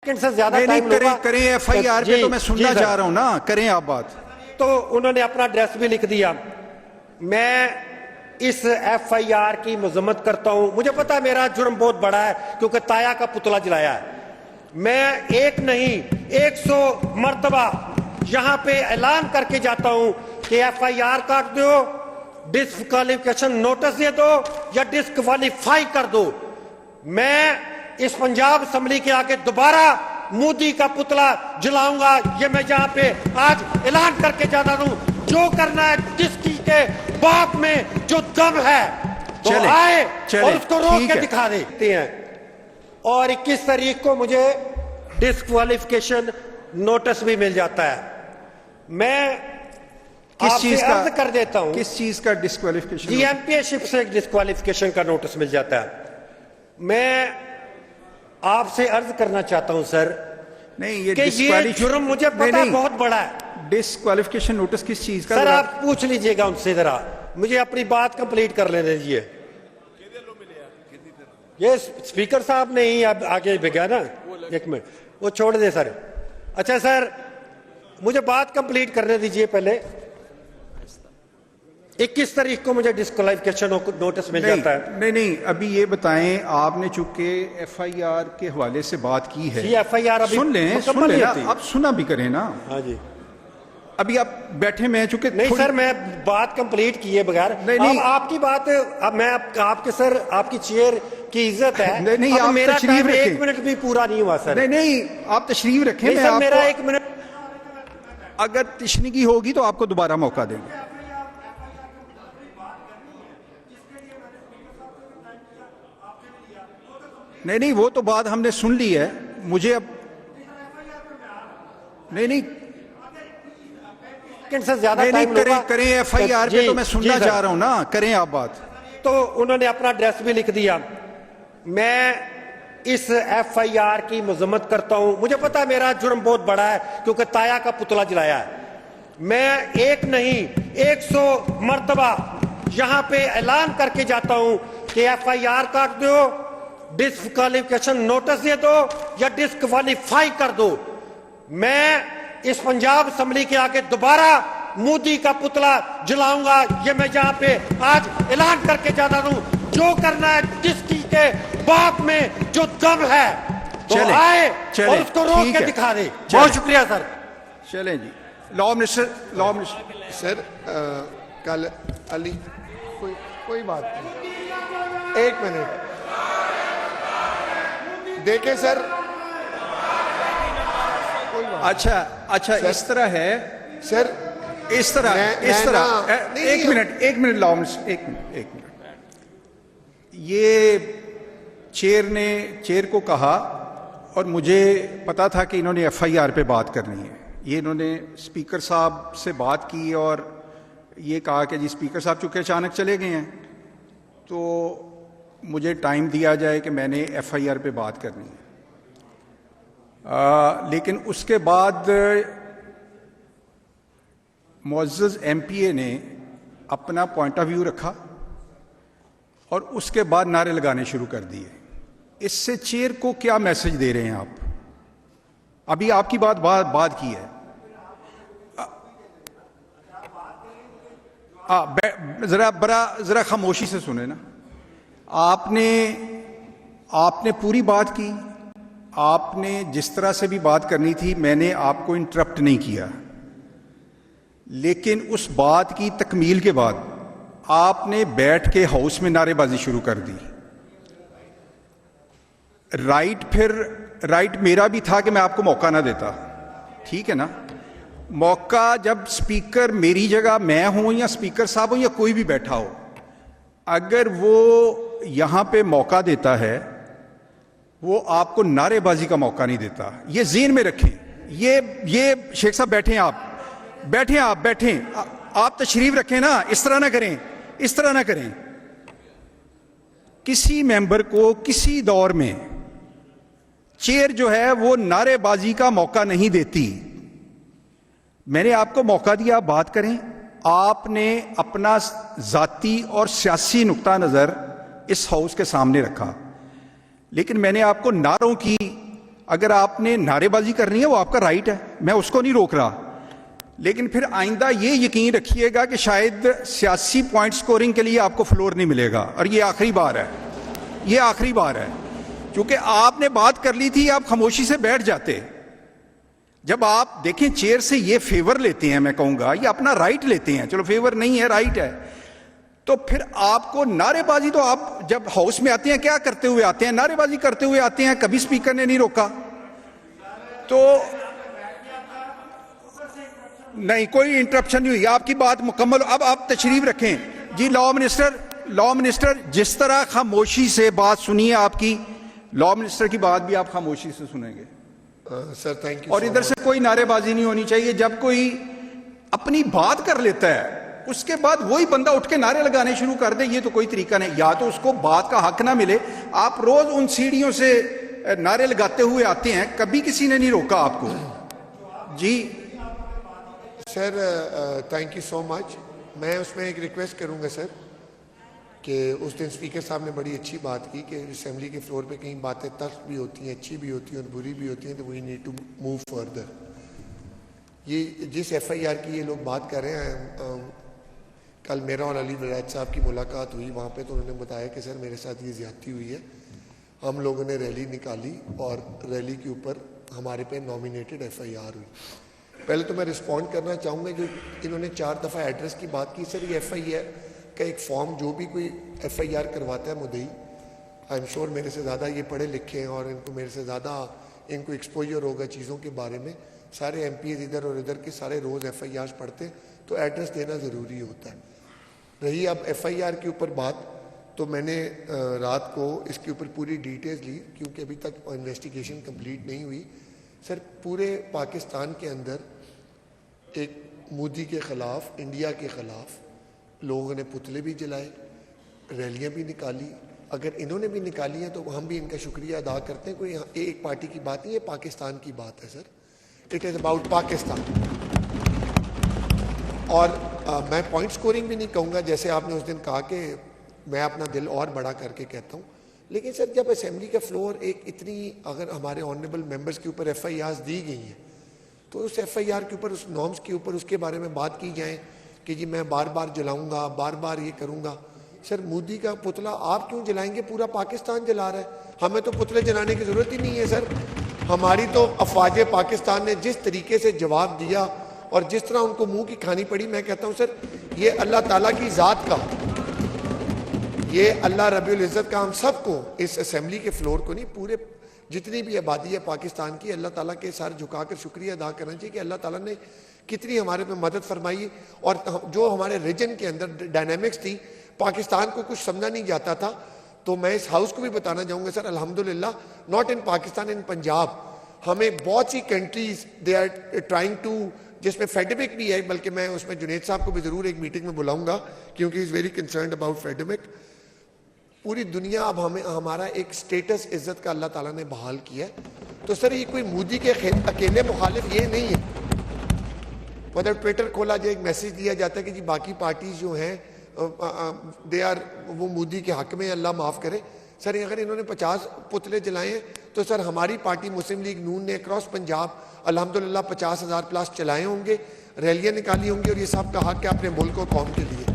से ज्यादा टाइम करें एफआईआर पे तो मैं सुनना चाह रहा हूं ना, करें आप बात। तो उन्होंने अपना एड्रेस भी लिख दिया। मैं इस एफआईआर की मजम्मत करता हूं। मुझे पता है मेरा जुर्म बहुत बड़ा है क्योंकि ताया का पुतला जलाया है। मैं एक नहीं 100 मर्तबा यहां पे ऐलान करके जाता हूं कि एफआईआर काट दो, डिस्क्वालिफिकेशन नोटिस दे दो या डिस्क्वालीफाई कर दो। मैं इस पंजाब असेंबली के आगे दोबारा मोदी का पुतला जलाऊंगा। ये मैं यहाँ पे आज ऐलान करके जाता हूं। जो करना है, जिसकी के बाप में जो दम है तो आए और उसको रोक के दिखा देते हैं। और 21 तारीख को मुझे डिस्क्वालिफिकेशन नोटिस भी मिल जाता है। मैं किस चीज का अर्ज कर देता हूं, किस चीज का डिस्क्वालिफिकेशन? जीएमपीएशिप से डिस्क्वालिफिकेशन का नोटिस मिल जाता है। मैं आपसे अर्ज करना चाहता हूं सर, नहीं ये जुर्म मुझे पता है बहुत बड़ा है। डिस्क्वालिफिकेशन नोटिस किस चीज का? सर आप पूछ लीजिएगा उनसे, जरा मुझे अपनी बात कंप्लीट कर लेने दीजिए। ये स्पीकर साहब ने ही आगे भेजा ना, एक मिनट वो छोड़ दे सर। अच्छा सर मुझे बात कंप्लीट करने दीजिए पहले। 21 तारीख को मुझे डिस्क्वालिफिकेशन नोटिस मिल जाता है। नहीं अभी ये बताएं, आपने चूंकि एफआईआर के हवाले से बात की है, एफआईआर अभी सुन लें आप सुना भी करें ना। हाँ जी, अभी आप बैठे मैं चूंकि नहीं सर मैं बात कंप्लीट किए बगैर नहीं आपकी बात। अब मैं आपके सर आपकी चेयर की इज्जत है। नहीं आप मेरा तशरीफ टाइम रखें। 1 मिनट भी पूरा नहीं हुआ सर। नहीं आप तशरीफ रखें। मैं सर मेरा 1 मिनट, अगर तशनीकी होगी तो आपको दोबारा मौका देंगे। नहीं वो तो बात हमने सुन ली है। मुझे अब नहीं से ज्यादा टाइम करें एफआईआर पे तो मैं सुनना चाह रहा हूं ना, करें आप बात। तो उन्होंने अपना एड्रेस भी लिख दिया। मैं इस एफआईआर की मजम्मत करता हूं। मुझे पता है मेरा जुर्म बहुत बड़ा है क्योंकि ताया का पुतला जलाया है। मैं एक नहीं 100 मर्तबा यहां पे ऐलान करके जाता हूं कि एफआईआर काट दो, डिस्क्वालिफिकेशन नोटिस दे दो या डिस्क्वालीफाई कर दो। मैं इस पंजाब असेंबली के आगे दोबारा मोदी का पुतला जलाऊंगा। ये मैं यहाँ पे आज ऐलान करके जाता हूं। जो करना है, जिसकी के बाप में जो दम है तो आए और उसको रोक के दिखा दे। बहुत शुक्रिया सर। चलें जी, लॉ मिनिस्टर सर कल अली कोई बात नहीं, 1 मिनट देखें सर। अच्छा इस तरह है सर, इस तरह एक मिनट लॉ मिनिस्टर, एक मिनट। ये चेयर को कहा और मुझे पता था कि इन्होंने एफआईआर पे बात करनी है। ये इन्होंने स्पीकर साहब से बात की और ये कहा कि जी स्पीकर साहब चूंकि अचानक चले गए हैं तो मुझे टाइम दिया जाए कि मैंने एफआईआर पे बात करनी है। लेकिन उसके बाद मुअज़्ज़ज़ एमपीए ने अपना पॉइंट ऑफ व्यू रखा और उसके बाद नारे लगाने शुरू कर दिए। इससे चेयर को क्या मैसेज दे रहे हैं आप? अभी आपकी बात की है। जरा खामोशी से सुने ना। आपने पूरी बात की। आपने जिस तरह से भी बात करनी थी मैंने आपको इंटरप्ट नहीं किया, लेकिन उस बात की तकमील के बाद आपने बैठ के हाउस में नारेबाजी शुरू कर दी। राइट मेरा भी था कि मैं आपको मौका ना देता, ठीक है ना। मौका जब स्पीकर मेरी जगह मैं हूं या स्पीकर साहब हो या कोई भी बैठा हो, अगर वो यहां पे मौका देता है वो आपको नारेबाजी का मौका नहीं देता। ये ज़हन में रखें। ये शेख साहब बैठें, आप बैठें, आप तशरीफ रखें ना। इस तरह ना करें। किसी मेंबर को किसी दौर में चेयर जो है वो नारेबाजी का मौका नहीं देती। मैंने आपको मौका दिया, बात करें। आपने अपना जाती और सियासी नुक्ता नजर इस हाउस के सामने रखा, लेकिन मैंने आपको नारों की अगर आपने नारेबाजी करनी है वो आपका राइट है, मैं उसको नहीं रोक रहा, लेकिन फिर आइंदा ये यकीन रखिएगा कि शायद सियासी पॉइंट स्कोरिंग के लिए आपको फ्लोर नहीं मिलेगा, और ये आखिरी बार है, ये आखिरी बार है। क्योंकि आपने बात कर ली थी, आप खामोशी से बैठ जाते। जब आप देखें चेयर से ये फेवर लेते हैं, मैं कहूंगा ये अपना राइट लेते हैं, चलो फेवर नहीं है राइट है, तो फिर आपको नारेबाजी, तो आप जब हाउस में आते हैं क्या करते हुए आते हैं? नारेबाजी करते हुए आते हैं, कभी स्पीकर ने नहीं रोका। तो नहीं, कोई इंटरप्शन नहीं हुई, आपकी बात मुकम्मल। अब आप तशरीफ रखें जी। लॉ मिनिस्टर जिस तरह खामोशी से बात सुनिए, आपकी लॉ मिनिस्टर की बात भी आप खामोशी से सुनेंगे सर थैंक यू। और इधर से कोई नारेबाजी नहीं होनी चाहिए। जब कोई अपनी बात कर लेता है उसके बाद वही बंदा उठ के नारे लगाने शुरू कर दे, ये तो कोई तरीका नहीं। या तो उसको बात का हक ना मिले, आप रोज उन सीढ़ियों से नारे लगाते हुए आते हैं, कभी किसी ने नहीं रोका आपको जी। Sir thank you so much. मैं उसमें एक रिक्वेस्ट करूंगा सर कि उस दिन स्पीकर साहब ने बड़ी अच्छी बात की कि असेंबली के फ्लोर पे कई बातें तल्ख भी होती हैं, अच्छी भी होती हैं और बुरी भी होती हैं, तो we need to move further. ये जिस FIR की ये लोग बात कर रहे हैं, कल मेरा और अली वराज साहब की मुलाकात हुई वहाँ पे, तो उन्होंने बताया कि सर मेरे साथ ये ज्यादती हुई है, हम लोगों ने रैली निकाली और रैली के ऊपर हमारे पे नॉमिनेटेड FIR हुई। पहले तो मैं रिस्पॉन्ड करना चाहूँगा कि इन्होंने 4 दफ़ा एड्रेस की बात की। सर ये FIR का एक फॉर्म, जो भी कोई FIR करवाता है मुद्दई, आई एम श्योर मेरे से ज़्यादा ये पढ़े लिखे हैं और इनको मेरे से ज़्यादा इनको एक्सपोजर होगा चीज़ों के बारे में। सारे MPs इधर और इधर के सारे रोज़ FIRs पढ़ते हैं, तो एड्रेस देना ज़रूरी होता है। रही अब FIR के ऊपर बात, तो मैंने रात को इसके ऊपर पूरी डिटेल्स ली, क्योंकि अभी तक इन्वेस्टिगेशन कंप्लीट नहीं हुई। सर पूरे पाकिस्तान के अंदर एक मोदी के ख़िलाफ़, इंडिया के ख़िलाफ़ लोगों ने पुतले भी जलाए, रैलियां भी निकाली। अगर इन्होंने भी निकाली हैं तो हम भी इनका शुक्रिया अदा करते हैं। कोई एक पार्टी की बात नहीं, ये पाकिस्तान की बात है sir, it is about Pakistan. और मैं पॉइंट स्कोरिंग भी नहीं कहूँगा, जैसे आपने उस दिन कहा कि मैं अपना दिल और बड़ा करके कहता हूँ, लेकिन सर जब असेंबली का फ्लोर एक इतनी, अगर हमारे ऑनरेबल मेंबर्स के ऊपर FIRs दी गई हैं, तो उस FIR के ऊपर, उस नॉर्म्स के ऊपर, उसके बारे में बात की जाए कि जी मैं बार बार जलाऊंगा, बार बार ये करूँगा। सर मोदी का पुतला आप क्यों जलाएंगे? पूरा पाकिस्तान जला रहा है, हमें तो पुतले जलाने की ज़रूरत ही नहीं है सर। हमारी तो अफवाज पाकिस्तान ने जिस तरीके से जवाब दिया और जिस तरह उनको मुंह की खानी पड़ी, मैं कहता हूँ सर ये अल्लाह ताला की ज़ात का, ये अल्लाह रब्बुल इज़्ज़त का हम सबको, इस असेंबली के फ्लोर को नहीं, पूरे जितनी भी आबादी है पाकिस्तान की, अल्लाह ताला के सर झुकाकर शुक्रिया अदा करना चाहिए कि अल्लाह ताला ने कितनी हमारे पे मदद फरमाई। और जो हमारे रीजन के अंदर डायनामिक्स थी, पाकिस्तान को कुछ समझा नहीं जाता था, तो मैं इस हाउस को भी बताना चाहूँगा सर, अल्हम्दुलिल्लाह not in Pakistan, in Punjab, हमें बहुत सी countries they are trying to, जिसमें फेडमिक भी है, बल्कि मैं उसमें जुनेद साहब को भी ज़रूर एक मीटिंग में बुलाऊंगा क्योंकि इज़ वेरी कंसर्न्ड अबाउट फेडमिक। पूरी दुनिया अब हमें, हमारा एक स्टेटस इज्जत का अल्लाह ताला ने बहाल किया है। तो सर ये कोई मोदी के अकेले मुखालिफ ये नहीं है, मतलब ट्विटर खोला जाए, एक मैसेज दिया जाता है कि जी बाकी पार्टीज जो हैं दे आर, वो मोदी के हक में, अल्लाह माफ़ करे। सर अगर इन्होंने 50 पुतले जलाए हैं, तो सर हमारी पार्टी मुस्लिम लीग नून ने अक्रॉस पंजाब अल्हम्दुलिल्लाह 50,000 प्लस चलाए होंगे, रैलियाँ निकाली होंगी, और ये सब का हक है अपने मुल्क और कौम के लिए।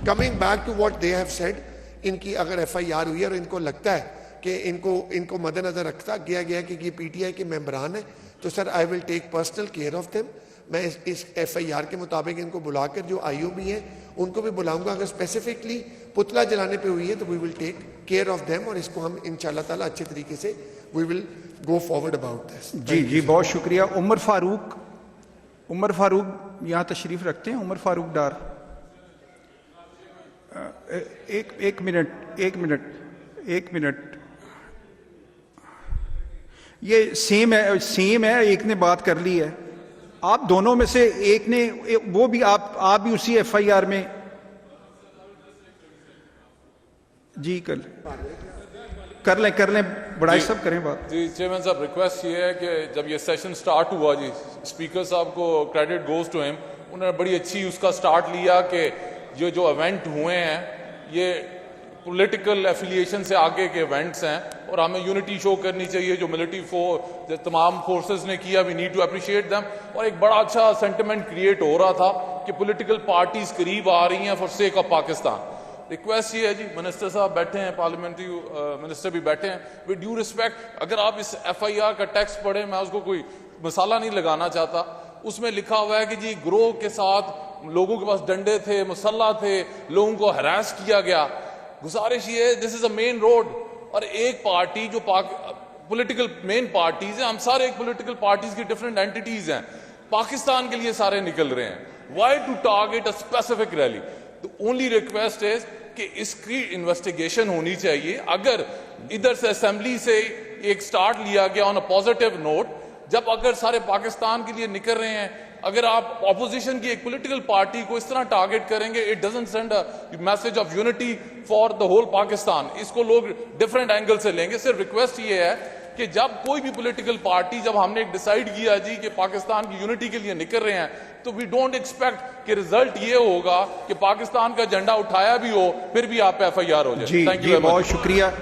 Coming back to what they have said, इनकी अगर FIR हुई है और इनको लगता है कि इनको मद्देनजर रखता गया कि ये PTI के मेंबरान है, तो sir I will take personal care of them. मैं इस FIR के मुताबिक इनको बुलाकर, जो IO भी हैं उनको भी बुलाऊंगा, अगर स्पेसिफिकली पुतला जलाने पे हुई है तो we will take care of them, और इसको हम इंशाल्लाह ताला अच्छे तरीके से we will go forward about this. जी बहुत शुक्रिया। उमर फारूक यहाँ तशरीफ रखते हैं। उमर फारूक डार, एक मिनट, ये सेम है, एक ने बात कर ली है, आप दोनों में से एक ने, वो भी आप भी उसी FIR में जी कर लें, बड़ा सब करें बात। जी चेयरमैन साहब, रिक्वेस्ट ये है कि जब ये सेशन स्टार्ट हुआ, जी स्पीकर साहब को क्रेडिट गोज टू हिम, उन्होंने बड़ी अच्छी उसका स्टार्ट लिया कि जो इवेंट हुए हैं ये पॉलिटिकल एफिलिएशन से आगे के इवेंट्स हैं और हमें यूनिटी शो करनी चाहिए। जो मिलिट्री तमाम फोर्सेस ने किया, we need to appreciate them. और एक बड़ा अच्छा सेंटिमेंट क्रिएट हो रहा था कि पॉलिटिकल पार्टीज करीब आ रही हैं for sake of Pakistan. Request ये है जी, मिनिस्टर साहब बैठे हैं, पार्लियामेंट्री मिनिस्टर भी बैठे हैं, विद ड्यू रिस्पेक्ट, अगर आप इस FIR का टेक्स्ट पढ़े, मैं उसको कोई मसाला नहीं लगाना चाहता, उसमें लिखा हुआ है कि जी ग्रोह के साथ लोगों के पास डंडे थे, मुसल्ला थे, लोगों को हरास किया गया। गुजारिश ये है, this is a main road, और एक पार्टी जो पॉलिटिकल मेन पार्टीज हैं, हम सारे एक पॉलिटिकल पार्टीज की डिफरेंट एंटिटीज हैं, पाकिस्तान के लिए सारे निकल रहे हैं। Why to target a specific rally? The only request is कि इसकी इन्वेस्टिगेशन होनी चाहिए। अगर इधर से असेंबली से एक स्टार्ट लिया गया ऑन अ पॉजिटिव नोट, जब अगर सारे पाकिस्तान के लिए निकल रहे हैं, अगर आप ऑपोजिशन की एक पॉलिटिकल पार्टी को इस तरह टारगेट करेंगे, it doesn't send a message of unity for the whole Pakistan. इसको लोग डिफरेंट एंगल से लेंगे। सिर्फ रिक्वेस्ट ये है कि जब कोई भी पॉलिटिकल पार्टी, जब हमने एक डिसाइड किया जी कि पाकिस्तान की यूनिटी के लिए निकल रहे हैं, तो वी डोंट एक्सपेक्ट कि रिजल्ट ये होगा कि पाकिस्तान का झंडा उठाया भी हो फिर भी आप पे FIR हो जाए। जी, थैंक यू, बहुत शुक्रिया।